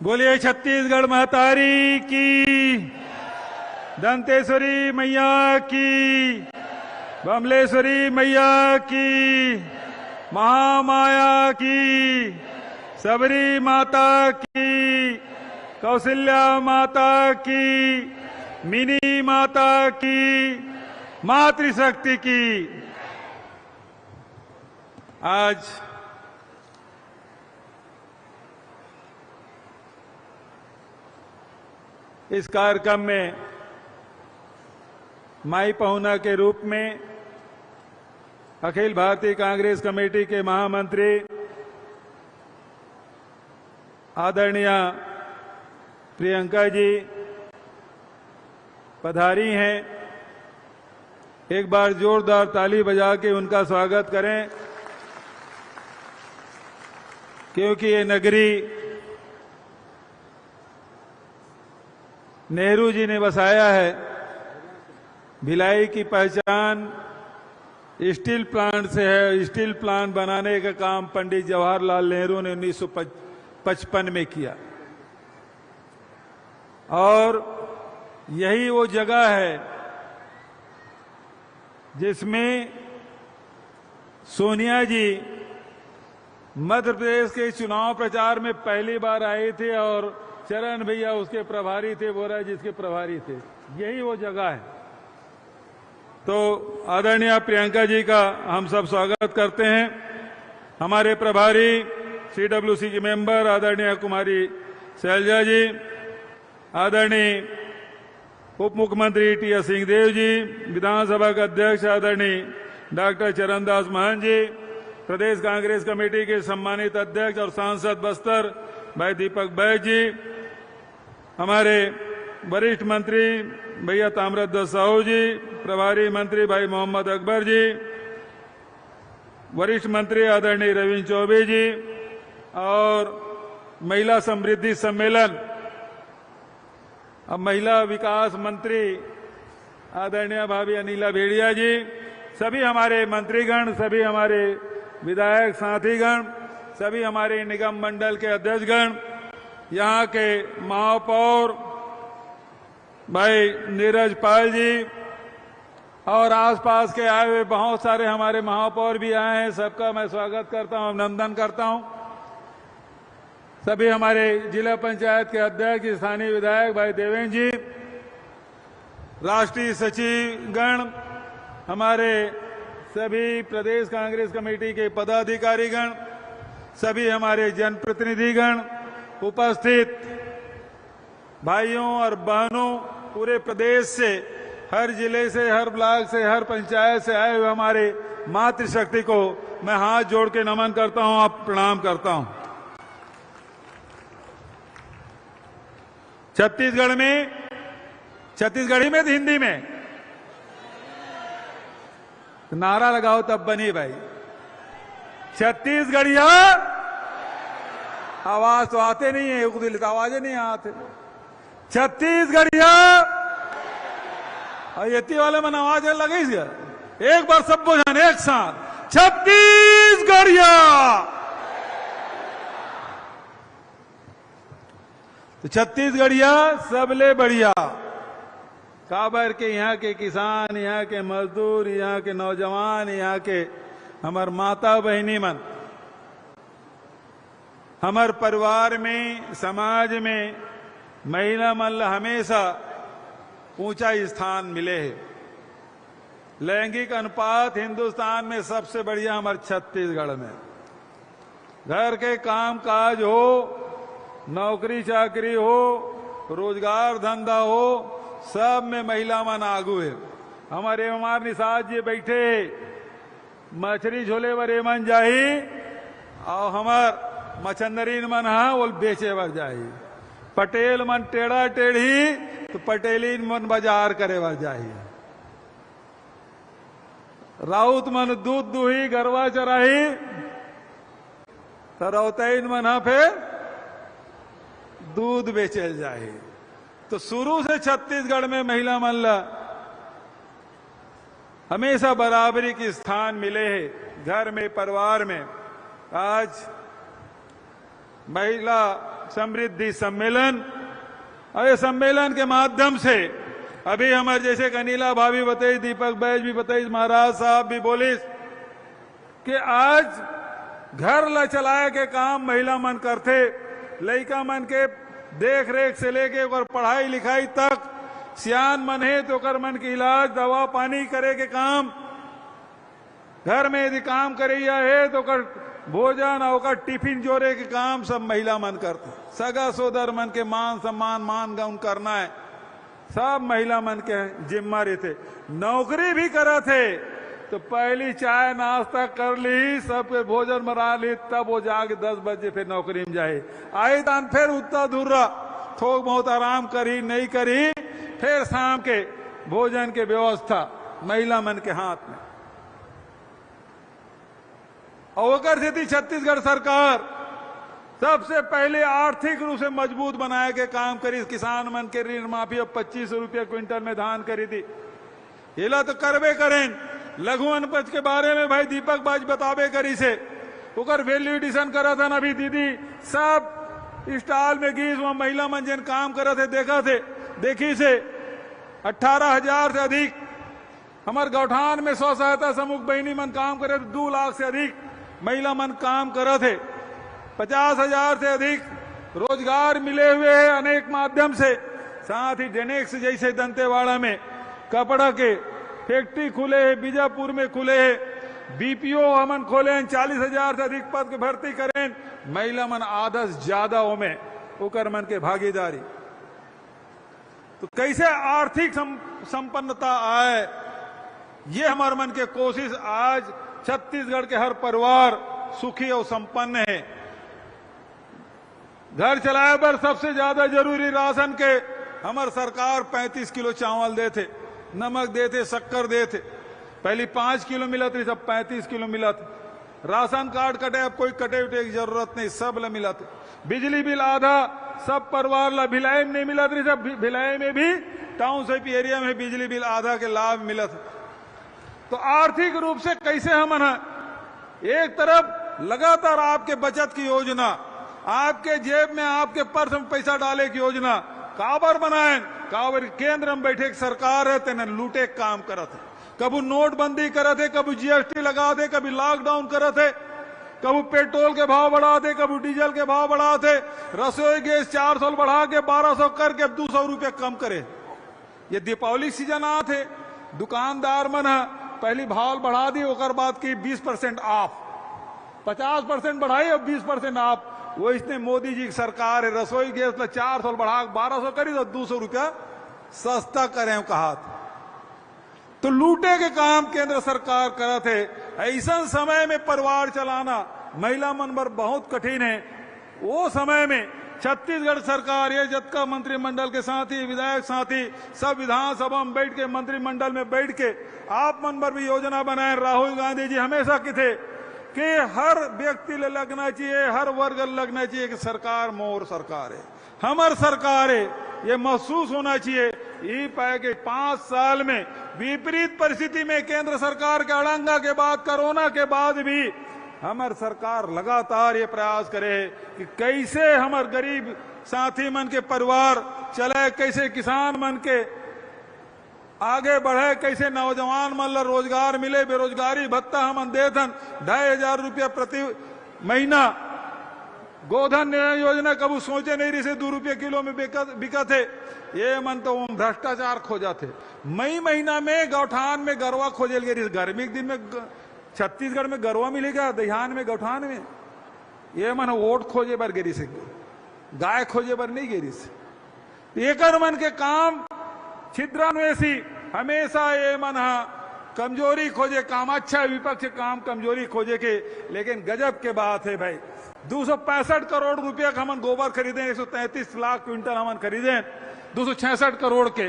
बोलिए छत्तीसगढ़ महतारी की, दंतेश्वरी मैया की, बमलेश्वरी मैया की, महामाया की, सबरी माता की, कौशल्या माता की, मिनी माता की, मातृशक्ति की। आज इस कार्यक्रम में माई पहुना के रूप में अखिल भारतीय कांग्रेस कमेटी के महामंत्री आदरणीय प्रियंका जी पधारी हैं। एक बार जोरदार ताली बजा के उनका स्वागत करें, क्योंकि ये नगरी नेहरू जी ने बसाया है। भिलाई की पहचान स्टील प्लांट से है। स्टील प्लांट बनाने का काम पंडित जवाहरलाल नेहरू ने 1955 में किया, और यही वो जगह है जिसमें सोनिया जी मध्य प्रदेश के चुनाव प्रचार में पहली बार आए थे, और चरण भैया उसके प्रभारी थे, बोरा जिसके प्रभारी थे। यही वो जगह है। तो आदरणीय प्रियंका जी का हम सब स्वागत करते हैं। हमारे प्रभारी सीडब्ल्यूसी की मेंबर आदरणीय कुमारी शैलजा जी, आदरणीय उप मुख्यमंत्री टी.एस. सिंहदेव जी, विधानसभा के अध्यक्ष आदरणीय डॉक्टर चरणदास महंत जी, प्रदेश कांग्रेस कमेटी के सम्मानित अध्यक्ष और सांसद बस्तर भाई दीपक बैज जी, हमारे वरिष्ठ मंत्री भैया ताम्रध्वज साहू जी, प्रभारी मंत्री भाई मोहम्मद अकबर जी, वरिष्ठ मंत्री आदरणीय रविंद्र चौबे जी, और महिला समृद्धि सम्मेलन अब महिला विकास मंत्री आदरणीय भाभी अनिला भेड़िया जी, सभी हमारे मंत्रीगण, सभी हमारे विधायक साथीगण, सभी हमारे निगम मंडल के अध्यक्षगण, यहाँ के महापौर भाई नीरज पाल जी, और आसपास के आए हुए बहुत सारे हमारे महापौर भी आए हैं। सबका मैं स्वागत करता हूँ, अभिनंदन करता हूँ। सभी हमारे जिला पंचायत के अध्यक्ष स्थानीय विधायक भाई देवेंद्र जी, राष्ट्रीय सचिवगण, हमारे सभी प्रदेश कांग्रेस कमेटी के पदाधिकारीगण, सभी हमारे जनप्रतिनिधिगण, उपस्थित भाइयों और बहनों, पूरे प्रदेश से, हर जिले से, हर ब्लॉक से, हर पंचायत से आए हुए हमारे मातृशक्ति को मैं हाथ जोड़ के नमन करता हूं, आप प्रणाम करता हूं। छत्तीसगढ़ में, छत्तीसगढ़ी में तो हिंदी में नारा लगाओ तब बनी भाई। छत्तीसगढ़िया आवाज तो आते नहीं है, उगदिल आवाजें नहीं आते। छत्तीसगढ़िया यति वाले मन आवाज लगी गया। एक बार सब बोझन एक साथ, छत्तीसगढ़िया। तो छत्तीसगढ़िया सबले बढ़िया। काबर के यहाँ के किसान, यहाँ के मजदूर, यहाँ के नौजवान, यहाँ के हमार माता बहनी मन, हमार परिवार में, समाज में महिला मन हमेशा ऊंचा स्थान मिले है। लैंगिक अनुपात हिंदुस्तान में सबसे बढ़िया हमारे छत्तीसगढ़ में। घर के काम काज हो, नौकरी चाकरी हो, रोजगार धंधा हो, सब में महिला मन आगू है। हमारे निषाद जी बैठे मछली झोले वर मन जाही, और हमार मछंदरीन मन हा वो बेचे बर जाही। पटेल मन टेढ़ा टेढ़ी तो पटेलीन मन बाजार करे बर जाही। राउत मन दूध दुही गरवा चराही तो रौतैन मन हा फिर दूध बेचल जाही। तो शुरू से छत्तीसगढ़ में महिला मन ला हमेशा बराबरी की स्थान मिले है, घर में, परिवार में। आज महिला समृद्धि सम्मेलन, और इस सम्मेलन के माध्यम से अभी हमारे जैसे कनीला भाभी बताई, दीपक बैज भी बताई, महाराज साहब भी बोले कि आज घर ला चलाए के काम महिला मन करते, लड़का मन के देख रेख से लेके और पढ़ाई लिखाई तक, सियान मन है तो कर मन के इलाज दवा पानी करे के काम, घर में यदि काम करिया है तो कर भोजन और टिफिन जोड़े के काम सब महिला मन करते। सगा सोदर मन के मान सम्मान मान गाउन करना है, सब महिला मन के जिम्मा रहते। नौकरी भी करा थे तो पहली चाय नाश्ता कर ली, सबके भोजन बना ली, तब वो जाके 10 बजे फिर नौकरी में जाए। आई तान फिर उतना दूर रहा, थोक बहुत आराम करी नहीं करी, फिर शाम के भोजन के व्यवस्था महिला मन के हाथ में। और से थी छत्तीसगढ़ सरकार सबसे पहले आर्थिक रूप से मजबूत बनाए के काम करी। किसान मन के ऋण माफी अब 25 रुपये क्विंटल में धान करी थी, हिला तो करबे करें। लघु अनपज के बारे में भाई दीपक बाज बताबे करी से, ओकर वैल्यू एडिशन करा था ना भी दीदी, सब स्टॉल में गीस वहां महिला मन जन काम करा थे, देखा थे देखी से 18,000 से अधिक हमारे गौठान में स्व सहायता समूह बहनी मन काम करे, 2 लाख से अधिक महिला मन काम करे थे, 50,000 से अधिक रोजगार मिले हुए हैं अनेक माध्यम से। साथ ही जेनेक्स जैसे दंतेवाड़ा में कपड़ा के फैक्ट्री खुले हैं, बीजापुर में खुले हैं, बीपीओ हमन खोले हैं, 40,000 से अधिक पद के भर्ती करें, महिला मन आधा से ज्यादा में ओकर मन के भागीदारी। तो कैसे आर्थिक संपन्नता आए, ये हमारे मन के कोशिश। आज छत्तीसगढ़ के हर परिवार सुखी और संपन्न है। घर चलाए पर सबसे ज्यादा जरूरी राशन के हमार सरकार 35 किलो चावल देते, नमक देते, शक्कर देते। पहले 5 किलो मिला था, सब 35 किलो मिला था। राशन कार्ड कटे, अब कोई कटे उटे की जरूरत नहीं, सब ला मिला था। बिजली बिल आधा सब परिवार ला, भिलाई में नहीं मिला था, सब भिलाई में भी टाउनशिप एरिया में बिजली बिल आधा के लाभ मिला था। तो आर्थिक रूप से कैसे हम एक तरफ लगातार आपके बचत की योजना, आपके जेब में आपके पर्स में पैसा डाले की योजना काबर बनाए, काबर केंद्र में बैठे सरकार है तेने लूटे काम करत है। कभी नोटबंदी करत है, कभी जीएसटी लगा दे, कभी लॉकडाउन करत है, कभी पेट्रोल के भाव बढ़ा दे, कभी डीजल के भाव बढ़ा दे, रसोई गैस 400 बढ़ा के 1200 करके 200 रुपये कम करे। ये दीपावली सीजन आते, दुकानदार मन पहली भाव बढ़ा दी, ओकर बाद की 20% ऑफ, 50% बढ़ाई और 20% ऑफ। वो इसने मोदी जी की सरकार है, रसोई गैस 400 बढ़ा 1200 करी तो 200 रुपया सस्ता करें कहा। तो लूटे के काम केंद्र सरकार करत है। ऐसा समय में परिवार चलाना महिला मन पर बहुत कठिन है। वो समय में छत्तीसगढ़ सरकार, ये जतका मंत्रिमंडल के साथी, विधायक साथी, सब विधानसभा में बैठ के, मंत्रिमंडल में बैठ के आप मन पर भी योजना बनाए। राहुल गांधी जी हमेशा कहते कि हर व्यक्ति ले लगना चाहिए, हर वर्ग लगना चाहिए कि सरकार मोर सरकार है, हमार सरकार है, ये महसूस होना चाहिए। ये पाए कि 5 साल में विपरीत परिस्थिति में केंद्र सरकार के अड़ंगा के बाद, कोरोना के बाद भी हमार सरकार लगातार ये प्रयास करे कि कैसे हमार गरीब साथी मन के परिवार चले, कैसे किसान मन के आगे बढ़े, कैसे नौजवान मन ला रोजगार मिले। बेरोजगारी भत्ता हम देथन 2,500 रुपया प्रति महीना। गोधन योजना कभी सोचे नहीं रही से 2 रुपये किलो में बिका थे। ये मन तो भ्रष्टाचार खोजा थे। मई महीना में गौठान में गरवा खोजे गई, गर्मी के दिन में छत्तीसगढ़ में गरवा मिलेगा, दहियान में गौठान में। ये मन वोट खोजे बर गिरी से, गाय खोजे बर नहीं गिरी से। एक मन के काम छिद्रान्वेषी, हमेशा ये मन कमजोरी खोजे काम। अच्छा विपक्ष काम कमजोरी खोजे के, लेकिन गजब के बात है भाई, 265 करोड़ रुपया का हम गोबर खरीदे, 133 लाख क्विंटल हम खरीदे 266 करोड़ के,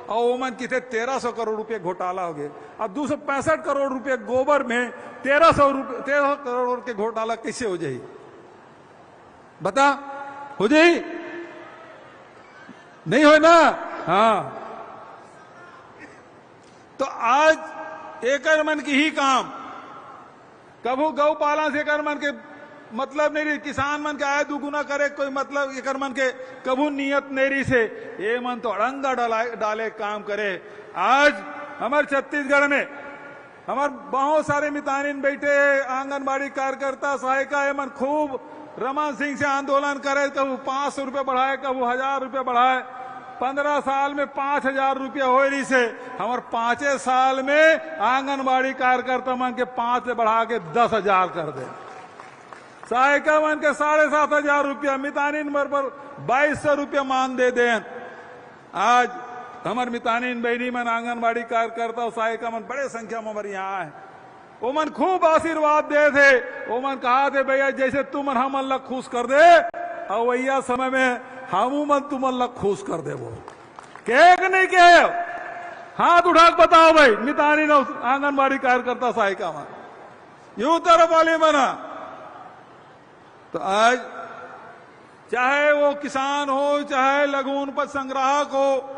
और वो मन कितने 1300 करोड़ रुपए घोटाला हो गए। अब 265 करोड़ रुपए गोबर में 1300 करोड़ के घोटाला कैसे हो जाए, बता? हो जाए नहीं हो ना? हाँ, तो आज एक मन की ही काम, कभू गौपालन से कर मन के मतलब नहीं रही, किसान मन के आय दुगुना करे कोई मतलब एकर मन के कभू नियत नहीं रही से, ये मन तो अड़ंगा डाले काम करे। आज हमारे छत्तीसगढ़ में हमार बहुत सारे मितानिन बैठे आंगनबाड़ी कार्यकर्ता सहायिका मन खूब रमन सिंह से आंदोलन करे, कबू 500 रुपये बढ़ाए, कबू 1000 रुपये बढ़ाए। 15 साल में 5000 रुपया हो रही से, हमारे 5 साल में आंगनबाड़ी कार्यकर्ता मन के 5 से बढ़ा के 10,000 कर दे। सहायिका मन के 7,500 रुपया, मितानिन पर 2200 रुपया मान दे दें। आज हमारे मितानिन बहनी मन आंगनबाड़ी कार्यकर्ता और सहायिका मन बड़े संख्या में हमारे यहाँ है, वो मन खूब आशीर्वाद दे थे। वो मन कहा थे भैया जैसे तुम हम अल्लाह खुश कर दे, और वैया समय में हम मन तुम अल्लाह खुश कर दे। वो कहे नहीं कहे, हाथ उठा के बताओ भाई मितानिन आंगनबाड़ी कार्यकर्ता सहायिका मन यूं तरफ वाले बना। तो आज चाहे वो किसान हो, चाहे लघु उपज संग्राहक हो,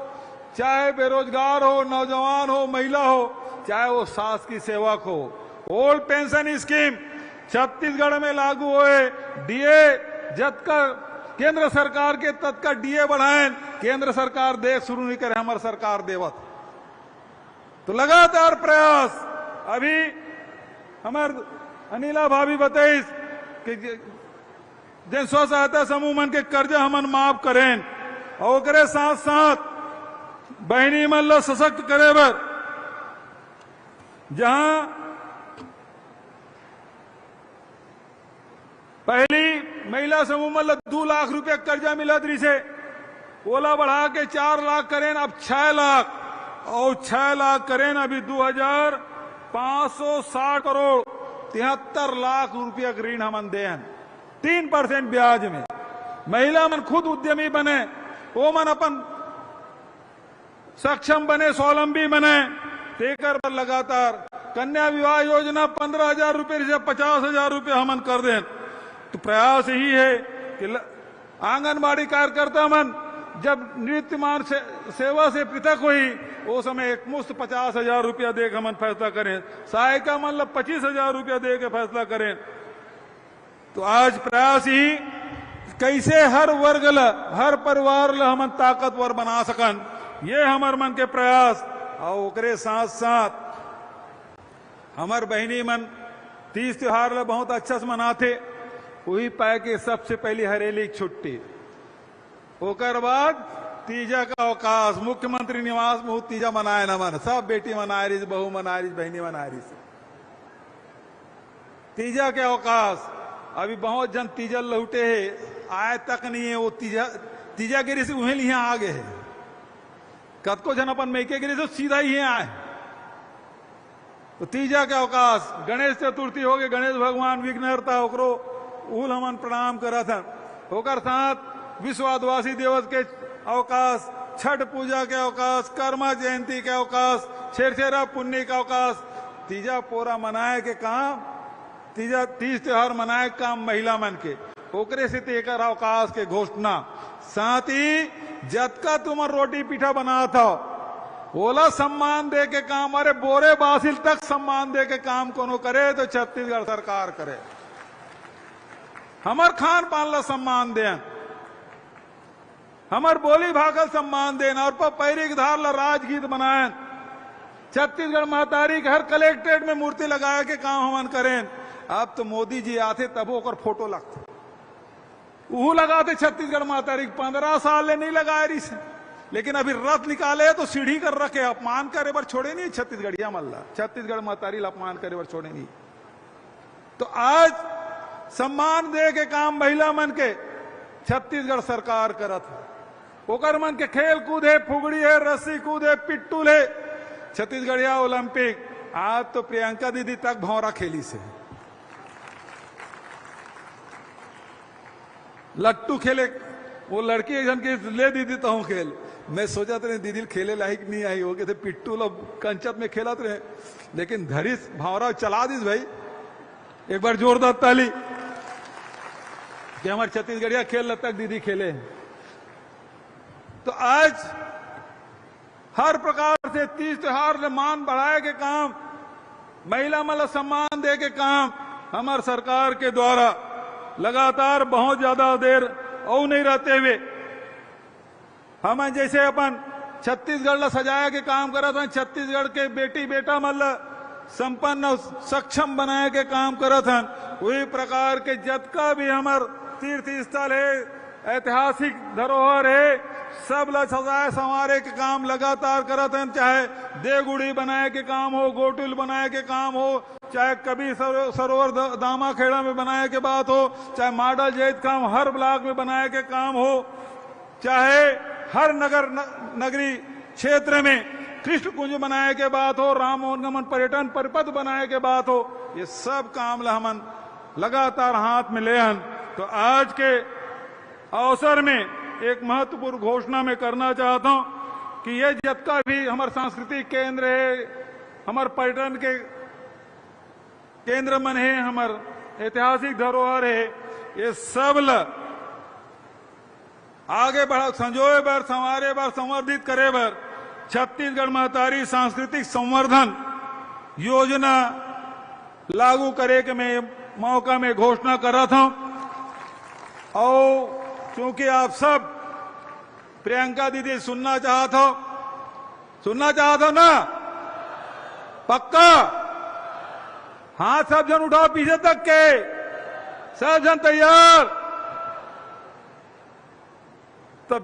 चाहे बेरोजगार हो, नौजवान हो, महिला हो, चाहे वो शासकीय सेवक हो, ओल्ड पेंशन स्कीम छत्तीसगढ़ में लागू हुए। डीए जब का केंद्र सरकार के तद का डीए बढ़ाएं, केंद्र सरकार दे शुरू नहीं करे, हमारी सरकार देवत। तो लगातार प्रयास। अभी हमार अनिला भाभी बताई कि जन स्व सहायता समूह मन के कर्जा हमन माफ करें, और ओकरे साथ साथ बहनी मन ला सशक्त करे बर जहां पहली महिला समूह मन ला 2 लाख रुपया कर्जा मिलत रही से, ओला बढ़ा के 4 लाख करें, अब 6 लाख, और 6 लाख करें अभी 2560 करोड़ 73 लाख रुपया ऋण हमन दें 3% ब्याज में। महिला मन खुद उद्यमी बने, वो मन अपन सक्षम बने, स्वावलंबी बने। तेकर पर लगातार कन्या विवाह योजना 15,000 रुपये से 50,000 रुपये हमन कर दें। तो प्रयास यही है कि आंगनबाड़ी कार्यकर्ता मन जब निवृत्तिमान सेवा से पृथक हुई, वो समय एक मुश्त 50,000 रुपया दे के हमन फैसला करें। सहायिका मन ला 25,000 रुपया दे के फैसला करें। तो आज प्रयास ही कैसे हर वर्ग ला, हर परिवार ला हमन ताकतवर बना सकन, ये हमार मन के प्रयास। और ओकरे साथ साथ हमार बहनी मन तीज त्योहार ला बहुत अच्छा से मनाते। वही पाए के सबसे पहली हरेली छुट्टी, ओकर बाद तीजा का अवकाश। मुख्यमंत्री निवास में तीजा मनाए न मन, सब बेटी मनाए रही, बहू मनाए रही, बहनी मनाए रही। तीजा के अवकाश अभी बहुत जन तीजा लौटे है, आए तक नहीं है। वो तीजा गिरी से उन्हें यहाँ आ गए है। कतको जन अपन मैके गिरी से सीधा ही आए। तो तीजा के अवकाश, गणेश चतुर्थी हो गए, गणेश भगवान विघ्नहर्ता, ओकरो उल हमन प्रणाम करा था। होकर साथ विश्व आदिवासी दिवस के अवकाश, छठ पूजा के अवकाश, कर्मा जयंती के अवकाश, छेरछेरा पुण्य का अवकाश। तीजा पोरा मनाए के काम, तीज त्योहार मनाए काम महिला मन के, ओकरे से तेकर अवकाश के घोषणा। साथ ही जतका तुम रोटी पीठा बना था, ओला सम्मान दे के काम, अरे बोरे बासिल तक सम्मान दे के काम कोनो करे तो छत्तीसगढ़ सरकार करे। हमार खान पान ला सम्मान दें, हमार बोली भाषा सम्मान दें, और पैरी के धार ला राजगीत बनाए। छत्तीसगढ़ महतारी के हर कलेक्ट्रेट में मूर्ति लगाए के काम हमन करें। अब तो मोदी जी आते तब ओकर फोटो लगते, वो लगाते छत्तीसगढ़ महतारी। 15 साल ले नहीं लगाए रही से, लेकिन अभी रथ निकाले तो सीढ़ी कर रखे, अपमान करे बर छोड़े नहीं छत्तीसगढ़िया मल्ला, छत्तीसगढ़ महतारी अपमान करे बर छोड़े नहीं। तो आज सम्मान दे के काम महिला मन के छत्तीसगढ़ सरकार करत है। ओकर मन के खेल कूद है, फुगड़ी है, रस्सी कूद है, पिट्टूल है, छत्तीसगढ़िया ओलंपिक। आज तो प्रियंका दीदी तक भौरा खेली से, लट्टू खेले। वो लड़की एक जन के ले दीदी तो खेल, मैं सोचा रहे दीदी खेले लायक नहीं आई हो गए थे, पिट्टू लोग कंचत में खेलत रहे, लेकिन धरिस भावरा चला दीस भाई। एक बार जोरदार ताली कि हमारे छत्तीसगढ़िया खेल तक दीदी खेले। तो आज हर प्रकार से तीज त्योहार से मान बढ़ाए के काम, महिला मतलब सम्मान दे के काम हमार सरकार के द्वारा लगातार बहुत ज्यादा देर और नहीं रहते हुए हम जैसे अपन छत्तीसगढ़ ला सजाया के काम करा था, छत्तीसगढ़ के बेटी बेटा मतलब संपन्न सक्षम बनाए के काम करत हन, वही प्रकार के जतका भी हमार तीर्थ स्थल है, ऐतिहासिक धरोहर है, सब ला सजाए संवारे के काम लगातार करत हन। चाहे देवगुड़ी बनाए के काम हो, गोटुल बनाए के काम हो, चाहे कभी सरोवर दामा खेड़ा में बनाए के बात हो, चाहे मॉडल जैत काम हर ब्लॉक में बनाए के काम हो, चाहे हर नगरी क्षेत्र में कृष्ण कुंज बनाए के बात हो, राम मनोगमन पर्यटन परिपथ बनाए के बात हो, ये सब काम ला हमन लगातार हाथ में ले हन। तो आज के अवसर में एक महत्वपूर्ण घोषणा में करना चाहता हूं कि ये जितना भी हमारे सांस्कृतिक केंद्र है, हमारे पर्यटन के केंद्र मन है, हमारे ऐतिहासिक धरोहर है, ये सब ला आगे बढ़ा संजोए बर, संवारे बर, संवर्धित करे बर छत्तीसगढ़ महतारी सांस्कृतिक संवर्धन योजना लागू करे के मैं मौका में घोषणा कर रहा था। और क्योंकि आप सब प्रियंका दीदी सुनना चाहते हो ना, पक्का हाथ सब जन उठाओ पीछे तक के, सब जन तैयार, तब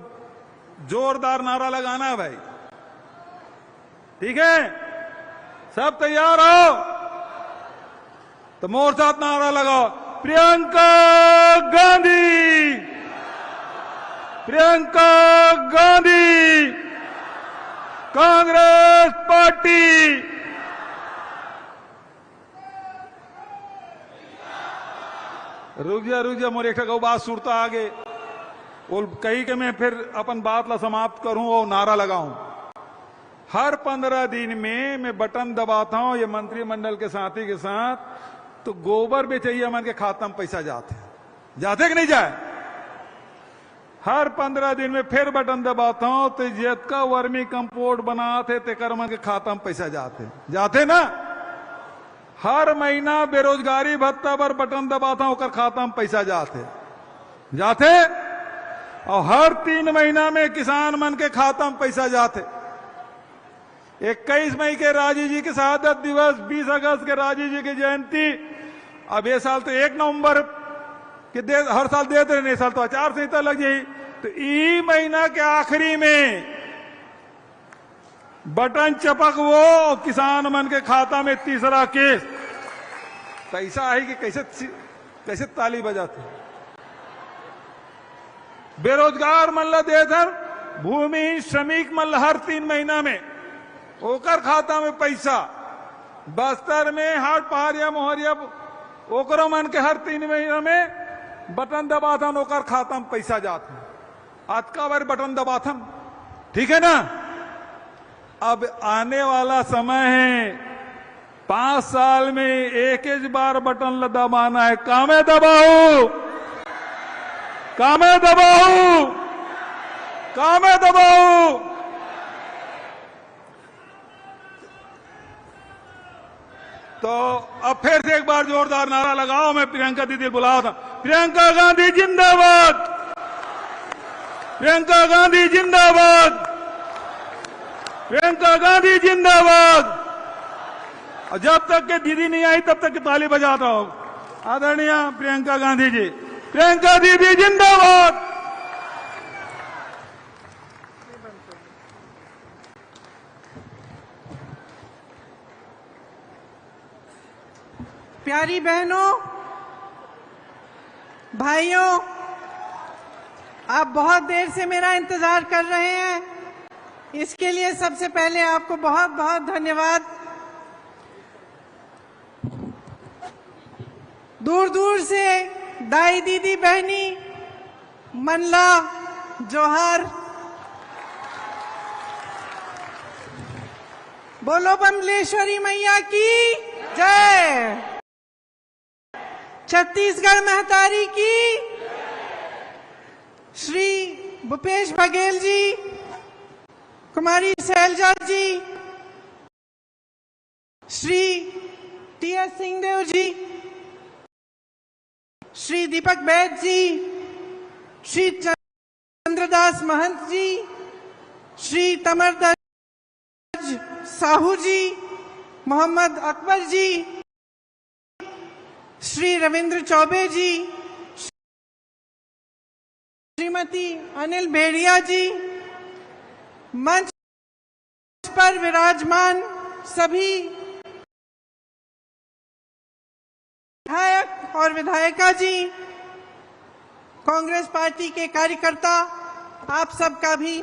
जोरदार नारा लगाना है भाई, ठीक है? सब तैयार हो तो मोर साथ नारा लगाओ, प्रियंका गांधी, प्रियंका गांधी, कांग्रेस पार्टी। रुक जा मोर एक बात सुरता आगे और कही के मैं फिर अपन बात ला समाप्त करूं और नारा लगाऊं। हर 15 दिन में मैं बटन दबाता हूं ये मंत्रिमंडल के साथी के साथ, तो गोबर बेचैया मन के खाता में पैसा जाते कि नहीं जाए? हर 15 दिन में फिर बटन दबाता हूं तो जितना वर्मी कंपोस्ट बनाते तेकर मन के खाता में पैसा जाते ना। हर महीना बेरोजगारी भत्ता पर बटन दबाता हूं, खाता में पैसा जाते। और हर 3 महीना में किसान मन के खाता में पैसा जाते। 21 मई के राजीव जी के शहादत दिवस, 20 अगस्त के राजीव जी की जयंती, अब ये साल तो 1 नवंबर के हर साल देते रहे, साल तो आचार संहिता लग जाई, तो ई महीना के आखिरी में बटन चपक वो किसान मन के खाता में तीसरा केस पैसा आई कि कैसे ताली बजाते। बेरोजगार मन ला देते, भूमि श्रमिक मन ला हर 3 महीना में ओकर खाता में पैसा, बस्तर में हाट पहाड़िया मोहरिया ओकरो मन के हर 3 महीना में बटन दबाथन, ओकर खाता में पैसा जाता। आज का बार बटन दबाथन, ठीक है ना? अब आने वाला समय है, 5 साल में एक बार बटन दबाना है। कामे दबाओ, कामे दबाओ, कामे दबाओ। तो अब फिर से एक बार जोरदार नारा लगाओ। मैं प्रियंका दीदी बुलाता, प्रियंका गांधी जिंदाबाद, प्रियंका गांधी जिंदाबाद, प्रियंका गांधी जिंदाबाद। और जब तक के दीदी नहीं आई तब तक की ताली बजाता हूं। आदरणीय प्रियंका गांधी जी, प्रियंका दीदी जिंदाबाद। प्यारी बहनों, भाइयों, आप बहुत देर से मेरा इंतजार कर रहे हैं, इसके लिए सबसे पहले आपको बहुत बहुत धन्यवाद। दूर दूर से दाई दीदी बहनी मनला जोहार, बोलो बमलेश्वरी मैया की जय, छत्तीसगढ़ महतारी की, श्री भूपेश बघेल जी, कुमारी शैलजा जी, श्री टी.एस. सिंहदेव जी, श्री दीपक बैद जी, श्री चंद्रदास महंत जी, श्री तमरदर्ज साहू जी, मोहम्मद अकबर जी, श्री रविंद्र चौबे जी, श्रीमती अनिल भेड़िया जी, मंच पर विराजमान सभी विधायक और विधायिका जी, कांग्रेस पार्टी के कार्यकर्ता, आप सबका भी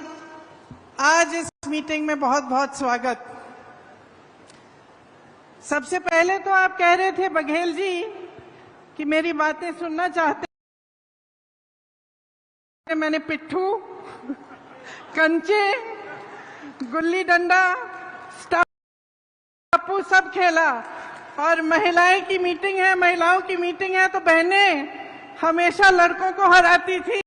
आज इस मीटिंग में बहुत बहुत स्वागत। सबसे पहले तो आप कह रहे थे बघेल जी कि मेरी बातें सुनना चाहते, मैंने पिट्ठू, कंचे, गुल्ली डंडा, स्टापू सब खेला, और महिलाएं की मीटिंग है, महिलाओं की मीटिंग है तो बहनें हमेशा लड़कों को हराती थी।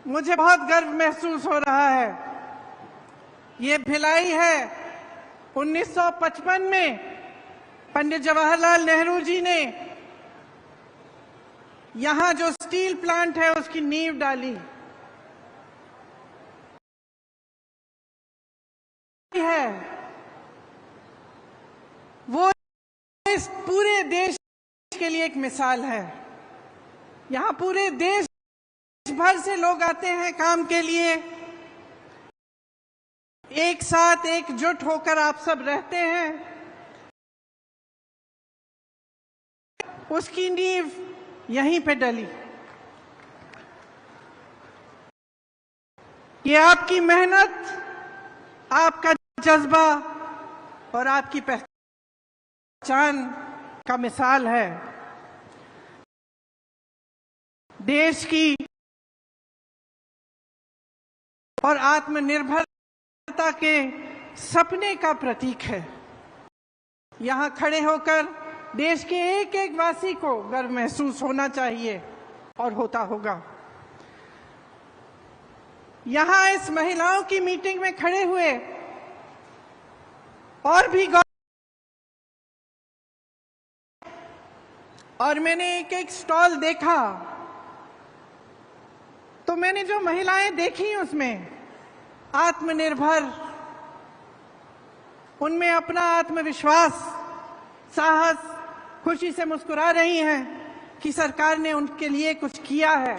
मुझे बहुत गर्व महसूस हो रहा है। ये भिलाई है। 1955 में पंडित जवाहरलाल नेहरू जी ने यहां जो स्टील प्लांट है उसकी नींव डाली है। वो इस पूरे देश के लिए एक मिसाल है। यहां पूरे देश भर से लोग आते हैं काम के लिए, एक साथ एकजुट होकर आप सब रहते हैं। उसकी नींव यहीं पे डली। ये आपकी मेहनत, आपका जज्बा और आपकी पहचान का मिसाल है। देश की और आत्मनिर्भरता के सपने का प्रतीक है। यहां खड़े होकर देश के एक एक वासी को गर्व महसूस होना चाहिए और होता होगा। यहां इस महिलाओं की मीटिंग में खड़े हुए और भी और मैंने एक एक स्टॉल देखा तो मैंने जो महिलाएं देखी उसमें आत्मनिर्भर, उनमें अपना आत्मविश्वास, साहस, खुशी से मुस्कुरा रही हैं कि सरकार ने उनके लिए कुछ किया है,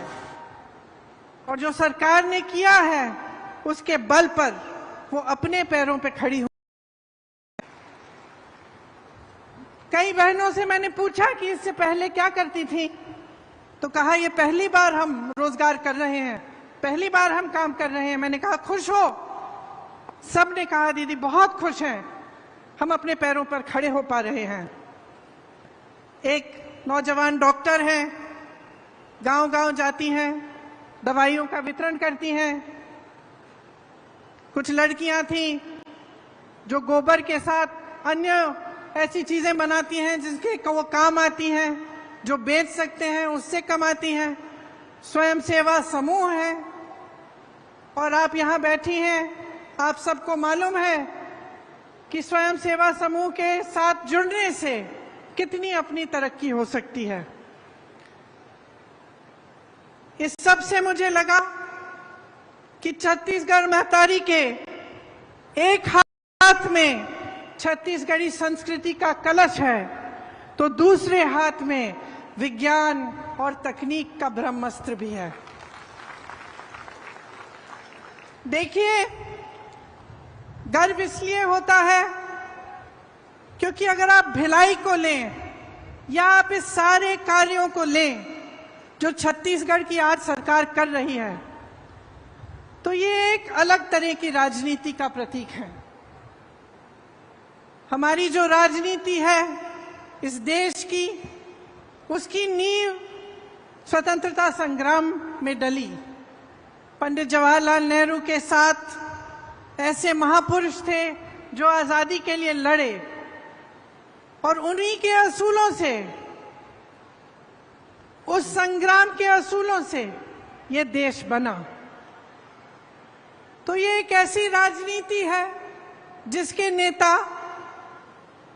और जो सरकार ने किया है उसके बल पर वो अपने पैरों पे खड़ी हुई। कई बहनों से मैंने पूछा कि इससे पहले क्या करती थी, तो कहा ये पहली बार हम रोजगार कर रहे हैं, पहली बार हम काम कर रहे हैं। मैंने कहा खुश हो? सब ने कहा दीदी बहुत खुश हैं, हम अपने पैरों पर खड़े हो पा रहे हैं। एक नौजवान डॉक्टर हैं, गांव-गांव जाती हैं, दवाइयों का वितरण करती हैं। कुछ लड़कियां थीं जो गोबर के साथ अन्य ऐसी चीजें बनाती हैं जिसके वो काम आती हैं, जो बेच सकते हैं, उससे कमाती हैं। स्वयं सेवा समूह है, और आप यहाँ बैठी हैं। आप सबको मालूम है कि स्वयं सेवा समूह के साथ जुड़ने से कितनी अपनी तरक्की हो सकती है। इस सब से मुझे लगा कि छत्तीसगढ़ महतारी के एक हाथ में छत्तीसगढ़ी संस्कृति का कलश है तो दूसरे हाथ में विज्ञान और तकनीक का ब्रह्मास्त्र भी है। देखिए, गर्व इसलिए होता है क्योंकि अगर आप भिलाई को लें या आप इस सारे कार्यों को लें जो छत्तीसगढ़ की आज सरकार कर रही है, तो ये एक अलग तरह की राजनीति का प्रतीक है। हमारी जो राजनीति है इस देश की, उसकी नींव स्वतंत्रता संग्राम में डली। पंडित जवाहरलाल नेहरू के साथ ऐसे महापुरुष थे जो आजादी के लिए लड़े, और उन्हीं के असूलों से, उस संग्राम के असूलों से ये देश बना। तो ये एक ऐसी राजनीति है जिसके नेता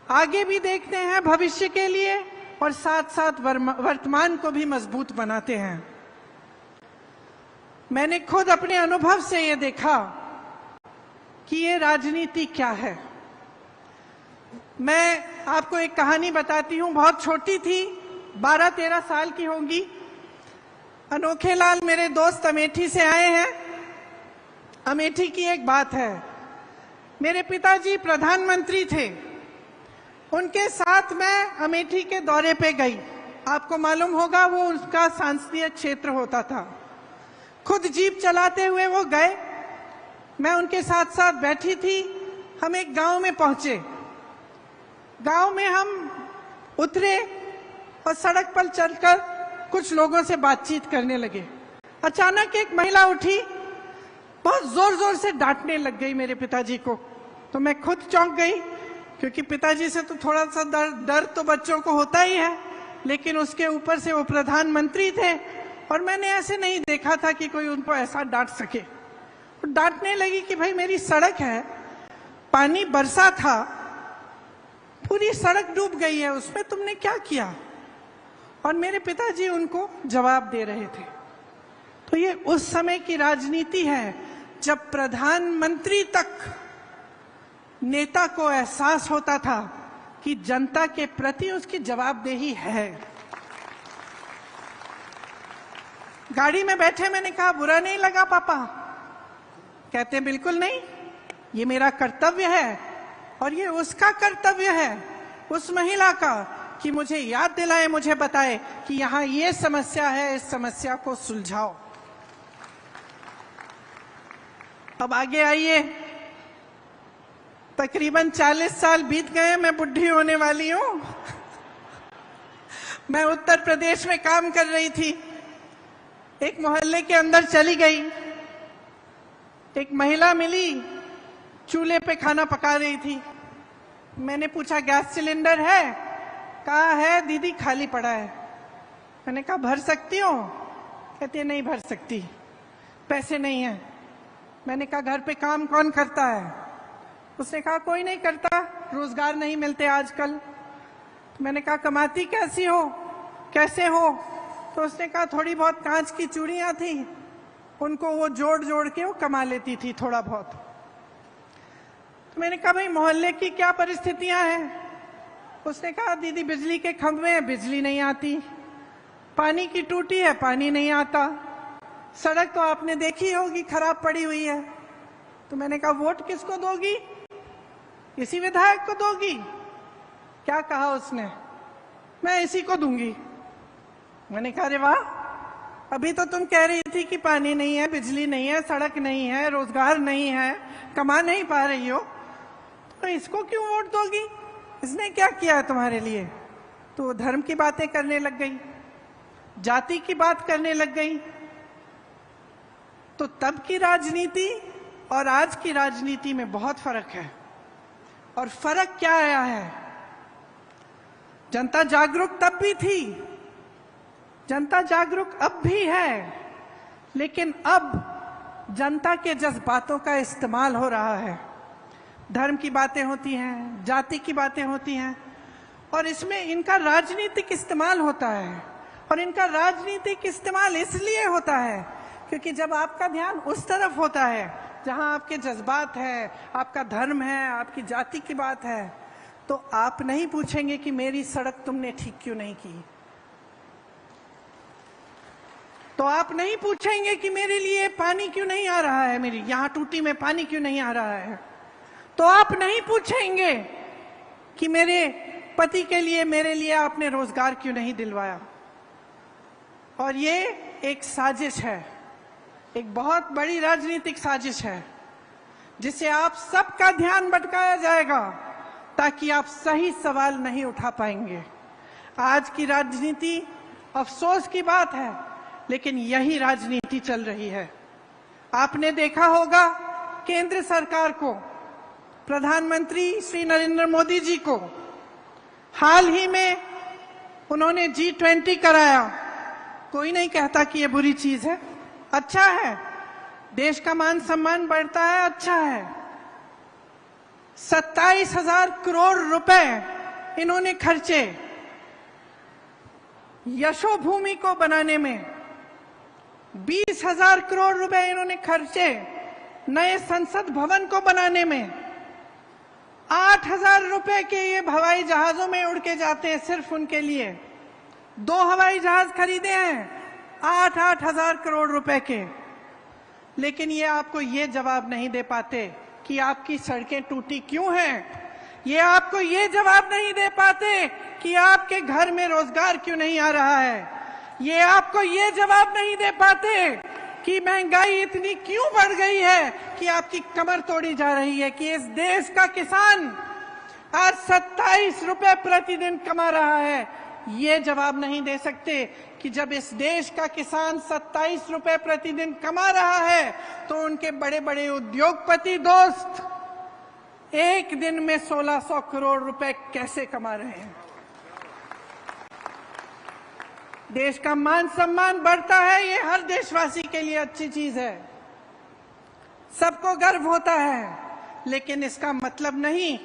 आगे भी देखते हैं भविष्य के लिए और साथ साथ वर्तमान को भी मजबूत बनाते हैं। मैंने खुद अपने अनुभव से ये देखा कि ये राजनीति क्या है। मैं आपको एक कहानी बताती हूँ, बहुत छोटी थी, 12-13 साल की होंगी। अनोखे लाल मेरे दोस्त अमेठी से आए हैं। अमेठी की एक बात है, मेरे पिताजी प्रधानमंत्री थे, उनके साथ मैं अमेठी के दौरे पे गई। आपको मालूम होगा वो उसका संसदीय क्षेत्र होता था। खुद जीप चलाते हुए वो गए, मैं उनके साथ साथ बैठी थी। हम एक गांव में पहुंचे। गांव में हम उतरे और सड़क पर चलकर कुछ लोगों से बातचीत करने लगे। अचानक एक महिला उठी, बहुत जोर जोर से डांटने लग गई मेरे पिताजी को। तो मैं खुद चौंक गई, क्योंकि पिताजी से तो थोड़ा सा डर तो बच्चों को होता ही है, लेकिन उसके ऊपर से वो प्रधानमंत्री थे और मैंने ऐसे नहीं देखा था कि कोई उनको ऐसा डांट सके। वो डांटने लगी कि भाई मेरी सड़क है, पानी बरसा था, पूरी सड़क डूब गई है, उसमें तुमने क्या किया? और मेरे पिताजी उनको जवाब दे रहे थे। तो ये उस समय की राजनीति है जब प्रधानमंत्री तक नेता को एहसास होता था कि जनता के प्रति उसकी जवाबदेही है। गाड़ी में बैठे मैंने कहा, बुरा नहीं लगा पापा? कहते बिल्कुल नहीं, ये मेरा कर्तव्य है और ये उसका कर्तव्य है, उस महिला का, कि मुझे याद दिलाए, मुझे बताए कि यहाँ ये समस्या है, इस समस्या को सुलझाओ। अब आगे आइए, तकरीबन 40 साल बीत गए, मैं बुढ़ी होने वाली हूं। मैं उत्तर प्रदेश में काम कर रही थी। एक मोहल्ले के अंदर चली गई, एक महिला मिली, चूल्हे पे खाना पका रही थी। मैंने पूछा गैस सिलेंडर है? कहा है दीदी, खाली पड़ा है। मैंने कहा भर सकती हो? कहती नहीं भर सकती, पैसे नहीं है। मैंने कहा घर पे काम कौन करता है? उसने कहा कोई नहीं करता, रोजगार नहीं मिलते आजकल। मैंने कहा कमाती कैसी हो, कैसे हो? तो उसने कहा थोड़ी बहुत कांच की चूड़ियां थी, उनको वो जोड़ जोड़ के वो कमा लेती थी थोड़ा बहुत। तो मैंने कहा भाई मोहल्ले की क्या परिस्थितियां हैं? उसने कहा दीदी बिजली के खंभे हैं, बिजली नहीं आती, पानी की टूटी है, पानी नहीं आता, सड़क तो आपने देखी होगी खराब पड़ी हुई है। तो मैंने कहा वोट किसको दोगी? इसी विधायक को दोगी? क्या कहा उसने? मैं इसी को दूंगी। मैंने कहा अरे वाह, अभी तो तुम कह रही थी कि पानी नहीं है, बिजली नहीं है, सड़क नहीं है, रोजगार नहीं है, कमा नहीं पा रही हो, तो इसको क्यों वोट दोगी? इसने क्या किया है तुम्हारे लिए? तो धर्म की बातें करने लग गई, जाति की बात करने लग गई। तो तब की राजनीति और आज की राजनीति में बहुत फर्क है। और फर्क क्या आया है? जनता जागरूक तब भी थी, जनता जागरूक अब भी है, लेकिन अब जनता के जज्बातों का इस्तेमाल हो रहा है। धर्म की बातें होती हैं, जाति की बातें होती हैं, और इसमें इनका राजनीतिक इस्तेमाल होता है। और इनका राजनीतिक इस्तेमाल इसलिए होता है क्योंकि जब आपका ध्यान उस तरफ होता है जहां आपके जज्बात है, आपका धर्म है, आपकी जाति की बात है, तो आप नहीं पूछेंगे कि मेरी सड़क तुमने ठीक क्यों नहीं की, तो आप नहीं पूछेंगे कि मेरे लिए पानी क्यों नहीं आ रहा है, मेरी यहाँ टूटी में पानी क्यों नहीं आ रहा है, तो आप नहीं पूछेंगे कि मेरे पति के लिए, मेरे लिए आपने रोजगार क्यों नहीं दिलवाया। और ये एक साजिश है, एक बहुत बड़ी राजनीतिक साजिश है, जिसे आप सबका ध्यान भटकाया जाएगा ताकि आप सही सवाल नहीं उठा पाएंगे। आज की राजनीति, अफसोस की बात है, लेकिन यही राजनीति चल रही है। आपने देखा होगा केंद्र सरकार को, प्रधानमंत्री श्री नरेंद्र मोदी जी को हाल ही में उन्होंने G20 कराया। कोई नहीं कहता कि ये बुरी चीज है, अच्छा है, देश का मान सम्मान बढ़ता है, अच्छा है। 27,000 करोड़ रुपए इन्होंने खर्चे यशोभूमि को बनाने में, 20,000 करोड़ रुपए इन्होंने खर्चे नए संसद भवन को बनाने में, 8,000 रुपए के ये हवाई जहाजों में उड़ के जाते हैं सिर्फ उनके लिए। 2 हवाई जहाज खरीदे हैं 8-8 हजार करोड़ रुपए के। लेकिन ये आपको ये जवाब नहीं दे पाते कि आपकी सड़कें टूटी क्यों हैं। ये आपको ये जवाब नहीं दे पाते कि आपके घर में रोजगार क्यों नहीं आ रहा है। ये आपको ये जवाब नहीं दे पाते कि महंगाई इतनी क्यों बढ़ गई है कि आपकी कमर तोड़ी जा रही है, कि इस देश का किसान आज 27 रुपए प्रतिदिन कमा रहा है। ये जवाब नहीं दे सकते कि जब इस देश का किसान 27 रुपए प्रतिदिन कमा रहा है तो उनके बड़े बड़े उद्योगपति दोस्त एक दिन में 1600 करोड़ रुपए कैसे कमा रहे हैं। देश का मान सम्मान बढ़ता है, ये हर देशवासी के लिए अच्छी चीज है, सबको गर्व होता है। लेकिन इसका मतलब नहीं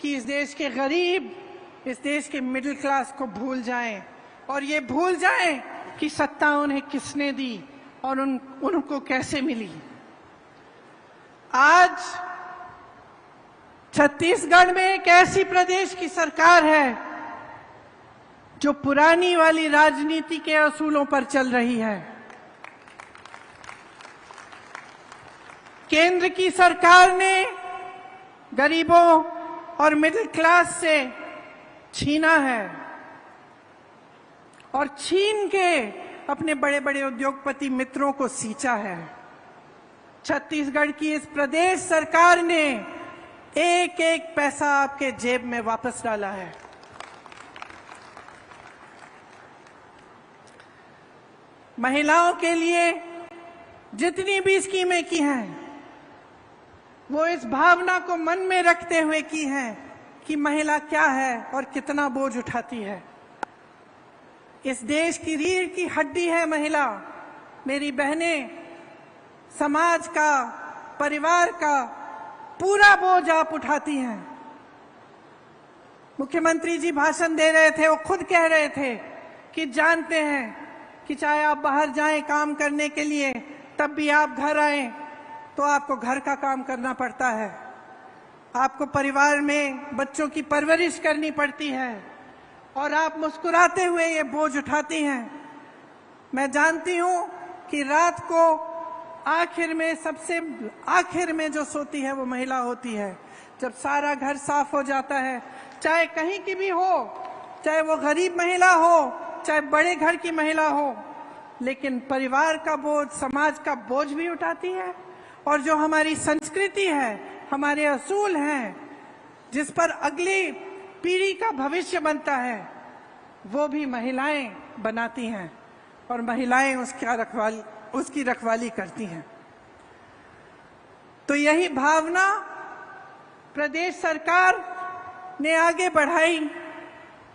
कि इस देश के गरीब, इस देश के मिडिल क्लास को भूल जाएं और ये भूल जाएं कि सत्ता उन्हें किसने दी और उनको कैसे मिली। आज छत्तीसगढ़ में एक ऐसी प्रदेश की सरकार है जो पुरानी वाली राजनीति के असूलों पर चल रही है। केंद्र की सरकार ने गरीबों और मिडिल क्लास से छीना है और छीन के अपने बड़े बड़े उद्योगपति मित्रों को सींचा है। छत्तीसगढ़ की इस प्रदेश सरकार ने एक एक पैसा आपके जेब में वापस डाला है। महिलाओं के लिए जितनी भी स्कीमें की हैं वो इस भावना को मन में रखते हुए की हैं कि महिला क्या है और कितना बोझ उठाती है। इस देश की रीढ़ की हड्डी है महिला। मेरी बहनें, समाज का, परिवार का पूरा बोझ आप उठाती हैं। मुख्यमंत्री जी भाषण दे रहे थे, वो खुद कह रहे थे कि जानते हैं कि चाहे आप बाहर जाएं काम करने के लिए, तब भी आप घर आएं तो आपको घर का काम करना पड़ता है, आपको परिवार में बच्चों की परवरिश करनी पड़ती है और आप मुस्कुराते हुए ये बोझ उठाती हैं। मैं जानती हूं कि रात को आखिर में, सबसे आखिर में जो सोती है वो महिला होती है। जब सारा घर साफ हो जाता है, चाहे कहीं की भी हो, चाहे वो गरीब महिला हो, चाहे बड़े घर की महिला हो, लेकिन परिवार का बोझ, समाज का बोझ भी उठाती है। और जो हमारी संस्कृति है, हमारे असूल हैं, जिस पर अगली पीढ़ी का भविष्य बनता है, वो भी महिलाएं बनाती हैं और महिलाएं उसकी रखवाली करती हैं। तो यही भावना प्रदेश सरकार ने आगे बढ़ाई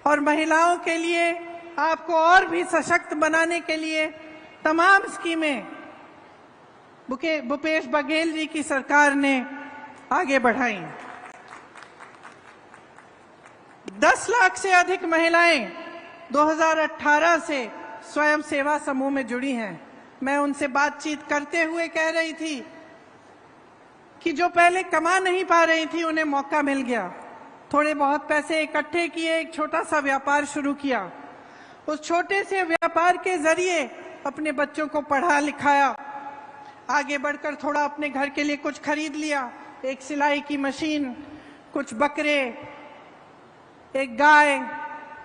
और महिलाओं के लिए, आपको और भी सशक्त बनाने के लिए तमाम स्कीमें भूपेश बघेल जी की सरकार ने आगे बढ़ाई। 10 लाख से अधिक महिलाएं 2018 से स्वयं सेवा समूह में जुड़ी हैं। मैं उनसे बातचीत करते हुए कह रही थी कि जो पहले कमा नहीं पा रही थी उन्हें मौका मिल गया, थोड़े बहुत पैसे इकट्ठे किए, एक छोटा सा व्यापार शुरू किया। उस छोटे से व्यापार के जरिए अपने बच्चों को पढ़ा लिखाया, आगे बढ़कर थोड़ा अपने घर के लिए कुछ खरीद लिया, एक सिलाई की मशीन, कुछ बकरे, एक गाय,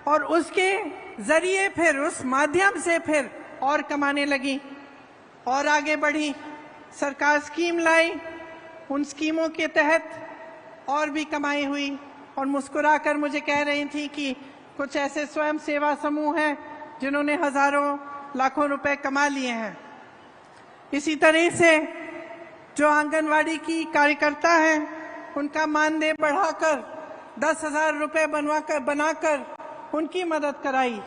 और उसके जरिए फिर उस माध्यम से फिर और कमाने लगी और आगे बढ़ी। सरकार स्कीम लाई, उन स्कीमों के तहत और भी कमाई हुई और मुस्कुराकर मुझे कह रही थी कि कुछ ऐसे स्वयं सेवा समूह हैं जिन्होंने हजारों लाखों रुपए कमा लिए हैं। इसी तरह से जो आंगनवाड़ी की कार्यकर्ता हैं उनका मानदेय बढ़ाकर 10,000 रुपए बनाकर उनकी मदद कराई।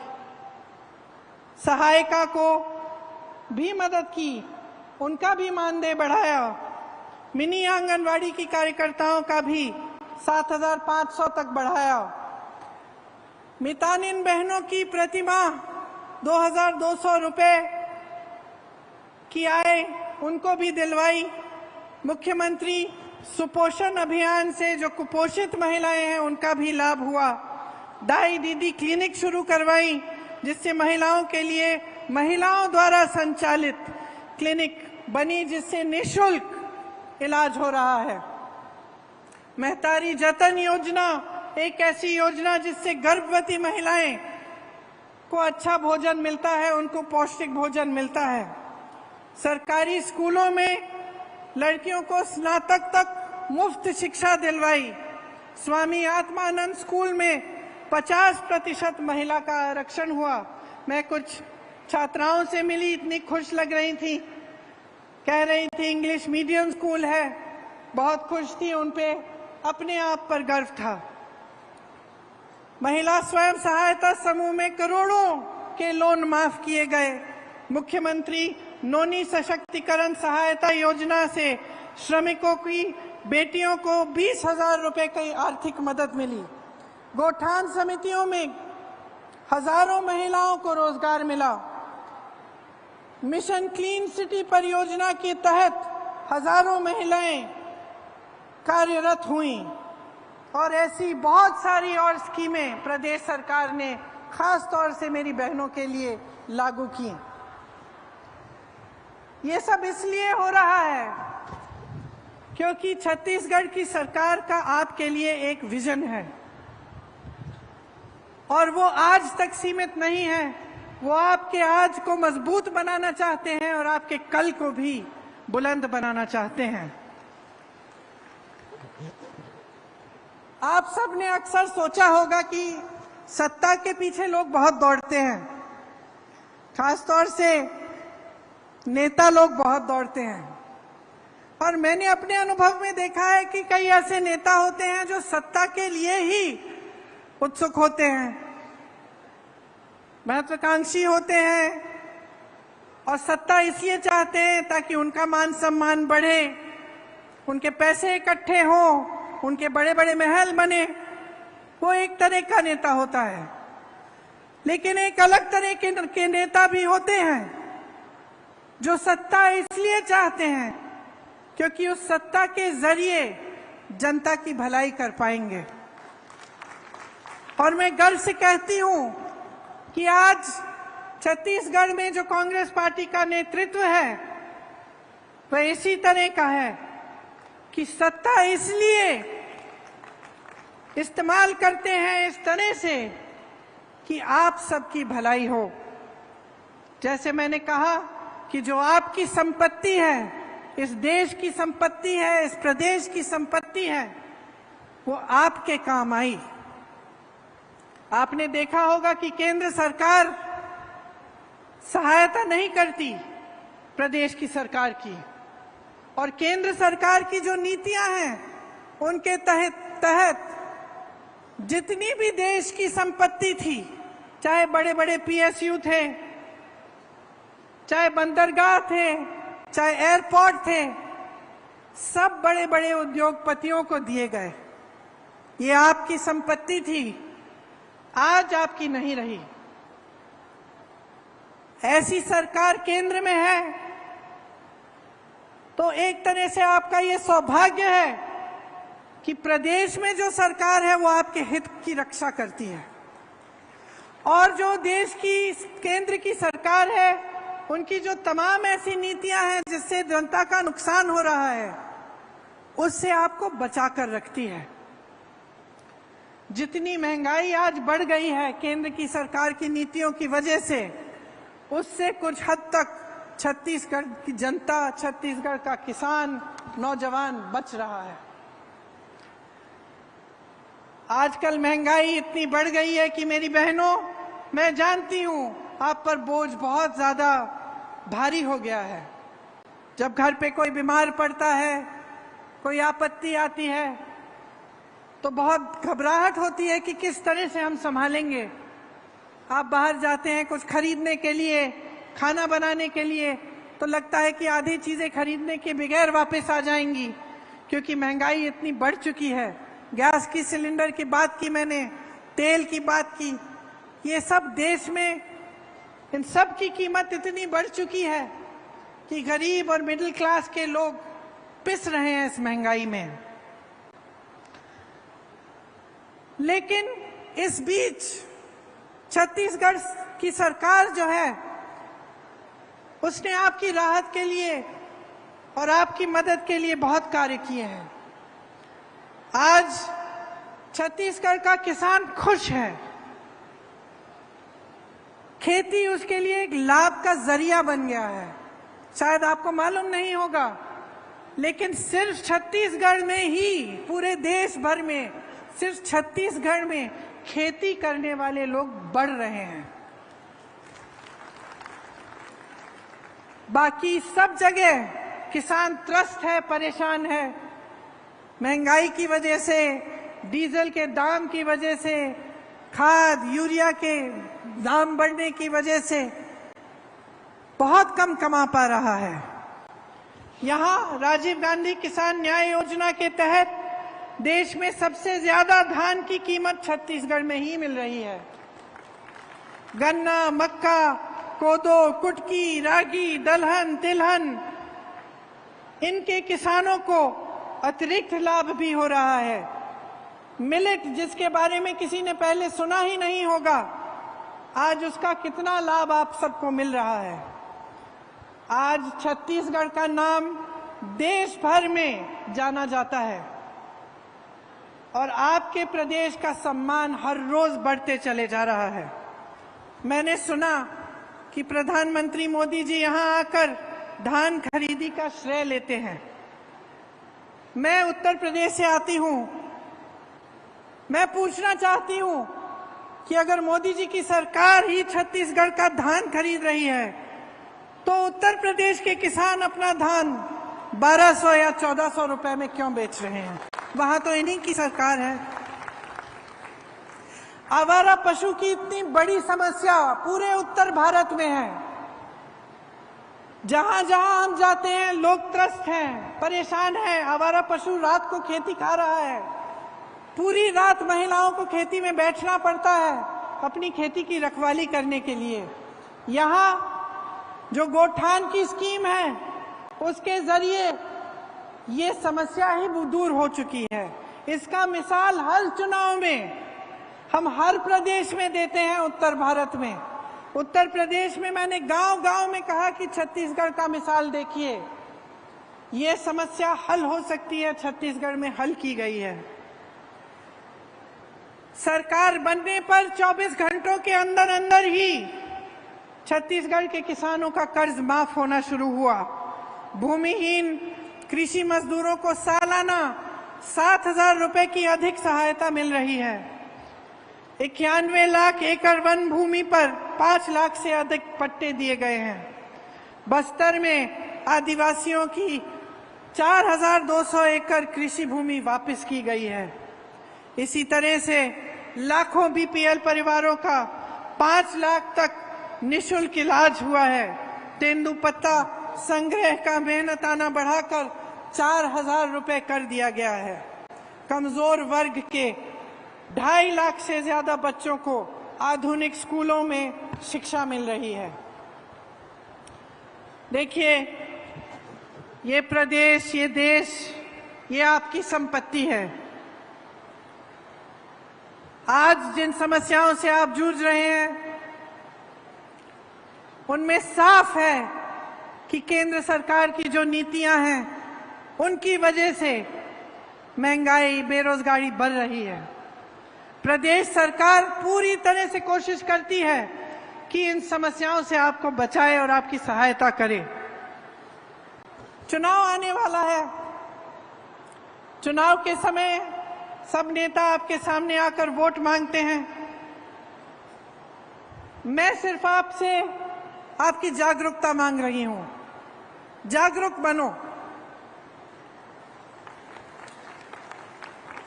सहायिका को भी मदद की, उनका भी मानदेय बढ़ाया। मिनी आंगनवाड़ी की कार्यकर्ताओं का भी 7,500 तक बढ़ाया। मितानिन बहनों की प्रतिमा 2200 रुपए की आय उनको भी दिलवाई। मुख्यमंत्री सुपोषण अभियान से जो कुपोषित महिलाएं हैं उनका भी लाभ हुआ। दाई दीदी क्लिनिक शुरू करवाई, जिससे महिलाओं के लिए महिलाओं द्वारा संचालित क्लिनिक बनी, जिससे निःशुल्क इलाज हो रहा है। महतारी जतन योजना एक ऐसी योजना जिससे गर्भवती महिलाएं को अच्छा भोजन मिलता है, उनको पौष्टिक भोजन मिलता है। सरकारी स्कूलों में लड़कियों को स्नातक तक मुफ्त शिक्षा दिलवाई। स्वामी आत्मानंद स्कूल में 50% महिला का आरक्षण हुआ। मैं कुछ छात्राओं से मिली, इतनी खुश लग रही थी, कह रही थी इंग्लिश मीडियम स्कूल है, बहुत खुश थी, उन पे अपने आप पर गर्व था। महिला स्वयं सहायता समूह में करोड़ों के लोन माफ किए गए। मुख्यमंत्री नोनी सशक्तिकरण सहायता योजना से श्रमिकों की बेटियों को 20,000 रुपए की आर्थिक मदद मिली। गोठान समितियों में हजारों महिलाओं को रोजगार मिला। मिशन क्लीन सिटी परियोजना के तहत हजारों महिलाएं कार्यरत हुईं और ऐसी बहुत सारी और स्कीमें प्रदेश सरकार ने खास तौर से मेरी बहनों के लिए लागू की। ये सब इसलिए हो रहा है क्योंकि छत्तीसगढ़ की सरकार का आपके लिए एक विजन है और वो आज तक सीमित नहीं है। वो आपके आज को मजबूत बनाना चाहते हैं और आपके कल को भी बुलंद बनाना चाहते हैं। आप सब ने अक्सर सोचा होगा कि सत्ता के पीछे लोग बहुत दौड़ते हैं, खासतौर से नेता लोग बहुत दौड़ते हैं। और मैंने अपने अनुभव में देखा है कि कई ऐसे नेता होते हैं जो सत्ता के लिए ही उत्सुक होते हैं, महत्वाकांक्षी होते हैं और सत्ता इसलिए चाहते हैं ताकि उनका मान सम्मान बढ़े, उनके पैसे इकट्ठे हों, उनके बड़े बड़े महल बने। वो एक तरह का नेता होता है। लेकिन एक अलग तरह के नेता भी होते हैं जो सत्ता इसलिए चाहते हैं क्योंकि उस सत्ता के जरिए जनता की भलाई कर पाएंगे। और मैं गर्व से कहती हूं कि आज छत्तीसगढ़ में जो कांग्रेस पार्टी का नेतृत्व है वह इसी तरह का है कि सत्ता इसलिए इस्तेमाल करते हैं इस तरह से कि आप सबकी भलाई हो। जैसे मैंने कहा कि जो आपकी संपत्ति है, इस देश की संपत्ति है, इस प्रदेश की संपत्ति है, वो आपके काम आई। आपने देखा होगा कि केंद्र सरकार सहायता नहीं करती प्रदेश की सरकार की, और केंद्र सरकार की जो नीतियां हैं उनके तहत जितनी भी देश की संपत्ति थी, चाहे बड़े बड़े पीएसयू थे, चाहे बंदरगाह थे, चाहे एयरपोर्ट थे, सब बड़े बड़े उद्योगपतियों को दिए गए। ये आपकी संपत्ति थी, आज आपकी नहीं रही। ऐसी सरकार केंद्र में है तो एक तरह से आपका ये सौभाग्य है कि प्रदेश में जो सरकार है वो आपके हित की रक्षा करती है, और जो देश की केंद्र की सरकार है उनकी जो तमाम ऐसी नीतियां हैं जिससे जनता का नुकसान हो रहा है उससे आपको बचा कर रखती है। जितनी महंगाई आज बढ़ गई है केंद्र की सरकार की नीतियों की वजह से, उससे कुछ हद तक छत्तीसगढ़ की जनता, छत्तीसगढ़ का किसान, नौजवान बच रहा है। आजकल महंगाई इतनी बढ़ गई है कि मेरी बहनों, मैं जानती हूं आप पर बोझ बहुत ज्यादा भारी हो गया है। जब घर पे कोई बीमार पड़ता है, कोई आपत्ति आती है, तो बहुत घबराहट होती है कि किस तरह से हम संभालेंगे। आप बाहर जाते हैं कुछ खरीदने के लिए, खाना बनाने के लिए, तो लगता है कि आधी चीजें खरीदने के बगैर वापस आ जाएंगी, क्योंकि महंगाई इतनी बढ़ चुकी है। गैस की सिलेंडर की बात की मैंने, तेल की बात की, ये सब देश में इन सब की कीमत इतनी बढ़ चुकी है कि गरीब और मिडिल क्लास के लोग पिस रहे हैं इस महंगाई में। लेकिन इस बीच छत्तीसगढ़ की सरकार जो है उसने आपकी राहत के लिए और आपकी मदद के लिए बहुत कार्य किए हैं। आज छत्तीसगढ़ का किसान खुश है। खेती उसके लिए एक लाभ का जरिया बन गया है। शायद आपको मालूम नहीं होगा, लेकिन सिर्फ छत्तीसगढ़ में ही, पूरे देश भर में सिर्फ छत्तीसगढ़ में खेती करने वाले लोग बढ़ रहे हैं। बाकी सब जगह किसान त्रस्त है, परेशान है। महंगाई की वजह से, डीजल के दाम की वजह से, खाद यूरिया के दाम बढ़ने की वजह से बहुत कम कमा पा रहा है। यहाँ राजीव गांधी किसान न्याय योजना के तहत देश में सबसे ज्यादा धान की कीमत छत्तीसगढ़ में ही मिल रही है। गन्ना, मक्का, कोदो, कुटकी, रागी, दलहन, तिलहन, इनके किसानों को अतिरिक्त लाभ भी हो रहा है। मिलेट, जिसके बारे में किसी ने पहले सुना ही नहीं होगा, आज उसका कितना लाभ आप सबको मिल रहा है। आज छत्तीसगढ़ का नाम देश भर में जाना जाता है और आपके प्रदेश का सम्मान हर रोज बढ़ते चले जा रहा है। मैंने सुना कि प्रधानमंत्री मोदी जी यहां आकर धान खरीदी का श्रेय लेते हैं। मैं उत्तर प्रदेश से आती हूं। मैं पूछना चाहती हूं कि अगर मोदी जी की सरकार ही छत्तीसगढ़ का धान खरीद रही है तो उत्तर प्रदेश के किसान अपना धान 1200 या 1400 रुपए में क्यों बेच रहे हैं? वहां तो इन्हीं की सरकार है। आवारा पशु की इतनी बड़ी समस्या पूरे उत्तर भारत में है। जहां जहां हम जाते हैं लोग त्रस्त हैं, परेशान हैं। आवारा पशु रात को खेती खा रहा है। पूरी रात महिलाओं को खेती में बैठना पड़ता है अपनी खेती की रखवाली करने के लिए। यहाँ जो गोठान की स्कीम है उसके जरिए ये समस्या ही दूर हो चुकी है। इसका मिसाल हर चुनाव में हम हर प्रदेश में देते हैं। उत्तर भारत में, उत्तर प्रदेश में मैंने गांव-गांव में कहा कि छत्तीसगढ़ का मिसाल देखिए, ये समस्या हल हो सकती है। छत्तीसगढ़ में हल की गई है। सरकार बनने पर 24 घंटों के अंदर अंदर ही छत्तीसगढ़ के किसानों का कर्ज माफ होना शुरू हुआ। भूमिहीन कृषि मजदूरों को सालाना 7,000 रुपए की अधिक सहायता मिल रही है। 91 लाख एकड़ वन भूमि पर 5 लाख से अधिक पट्टे दिए गए हैं। बस्तर में आदिवासियों की 4,200 एकड़ कृषि भूमि वापस की गई है। इसी तरह से लाखों बीपीएल परिवारों का 5 लाख तक निःशुल्क इलाज हुआ है। तेंदुपत्ता संग्रह का मेहनताना बढ़ाकर 4,000 रुपए कर दिया गया है। कमजोर वर्ग के 2.5 लाख से ज्यादा बच्चों को आधुनिक स्कूलों में शिक्षा मिल रही है। देखिए, ये प्रदेश, ये देश, ये आपकी संपत्ति है। आज जिन समस्याओं से आप जूझ रहे हैं उनमें साफ है कि केंद्र सरकार की जो नीतियां हैं उनकी वजह से महंगाई, बेरोजगारी बढ़ रही है। प्रदेश सरकार पूरी तरह से कोशिश करती है कि इन समस्याओं से आपको बचाए और आपकी सहायता करे। चुनाव आने वाला है। चुनाव के समय सब नेता आपके सामने आकर वोट मांगते हैं। मैं सिर्फ आपसे आपकी जागरूकता मांग रही हूं। जागरूक बनो।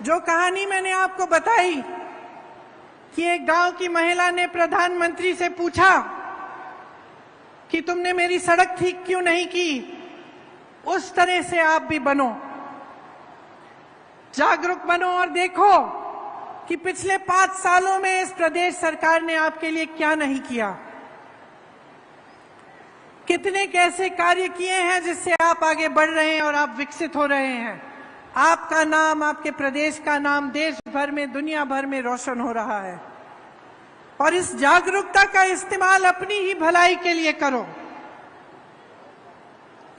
जो कहानी मैंने आपको बताई कि एक गांव की महिला ने प्रधानमंत्री से पूछा कि तुमने मेरी सड़क ठीक क्यों नहीं की, उस तरह से आप भी बनो। जागरूक बनो और देखो कि पिछले 5 सालों में इस प्रदेश सरकार ने आपके लिए क्या नहीं किया, कितने कैसे कार्य किए हैं जिससे आप आगे बढ़ रहे हैं और आप विकसित हो रहे हैं। आपका नाम, आपके प्रदेश का नाम देश भर में, दुनिया भर में रोशन हो रहा है। और इस जागरूकता का इस्तेमाल अपनी ही भलाई के लिए करो।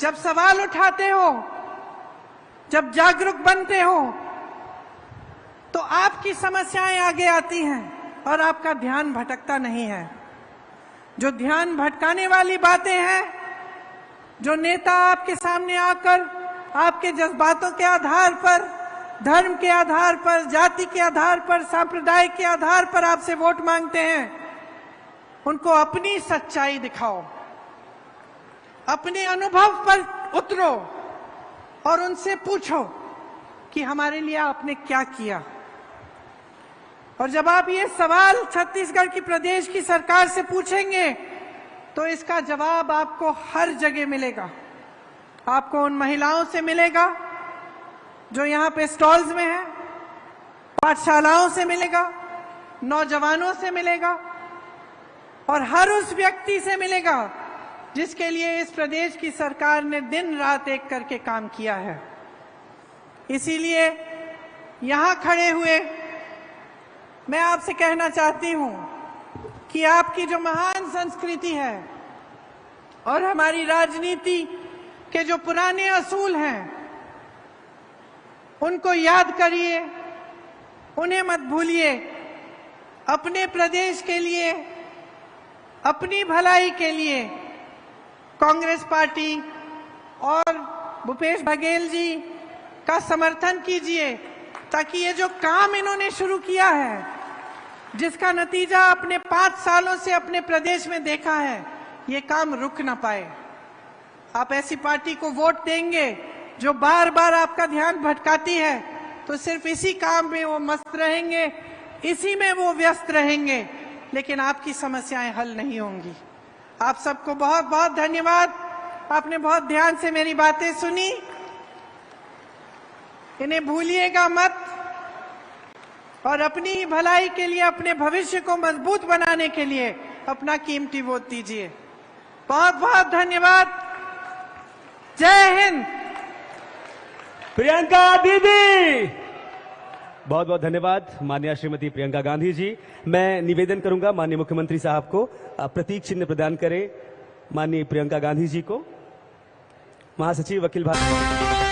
जब सवाल उठाते हो, जब जागरूक बनते हो, तो आपकी समस्याएं आगे आती हैं और आपका ध्यान भटकता नहीं है। जो ध्यान भटकाने वाली बातें हैं, जो नेता आपके सामने आकर आपके जज्बातों के आधार पर, धर्म के आधार पर, जाति के आधार पर, सांप्रदाय के आधार पर आपसे वोट मांगते हैं, उनको अपनी सच्चाई दिखाओ, अपने अनुभव पर उतरो और उनसे पूछो कि हमारे लिए आपने क्या किया। और जब आप ये सवाल छत्तीसगढ़ की प्रदेश की सरकार से पूछेंगे तो इसका जवाब आपको हर जगह मिलेगा। आपको उन महिलाओं से मिलेगा जो यहाँ पे स्टॉल्स में हैं, पाठशालाओं से मिलेगा, नौजवानों से मिलेगा और हर उस व्यक्ति से मिलेगा जिसके लिए इस प्रदेश की सरकार ने दिन रात एक करके काम किया है। इसीलिए यहाँ खड़े हुए मैं आपसे कहना चाहती हूँ कि आपकी जो महान संस्कृति है और हमारी राजनीति के जो पुराने असूल हैं, उनको याद करिए, उन्हें मत भूलिए। अपने प्रदेश के लिए, अपनी भलाई के लिए कांग्रेस पार्टी और भूपेश बघेल जी का समर्थन कीजिए, ताकि ये जो काम इन्होंने शुरू किया है, जिसका नतीजा अपने 5 सालों से अपने प्रदेश में देखा है, ये काम रुक ना पाए। आप ऐसी पार्टी को वोट देंगे जो बार बार आपका ध्यान भटकाती है, तो सिर्फ इसी काम में वो मस्त रहेंगे, इसी में वो व्यस्त रहेंगे, लेकिन आपकी समस्याएं हल नहीं होंगी। आप सबको बहुत बहुत धन्यवाद। आपने बहुत ध्यान से मेरी बातें सुनी, इन्हें भूलिएगा मत और अपनी ही भलाई के लिए, अपने भविष्य को मजबूत बनाने के लिए अपना कीमती वोट दीजिए। बहुत बहुत धन्यवाद। जय हिंद। प्रियंका दीदी, बहुत बहुत धन्यवाद माननीय श्रीमती प्रियंका गांधी जी। मैं निवेदन करूंगा माननीय मुख्यमंत्री साहब को प्रतीक चिन्ह प्रदान करें माननीय प्रियंका गांधी जी को। महासचिव अखिल भारत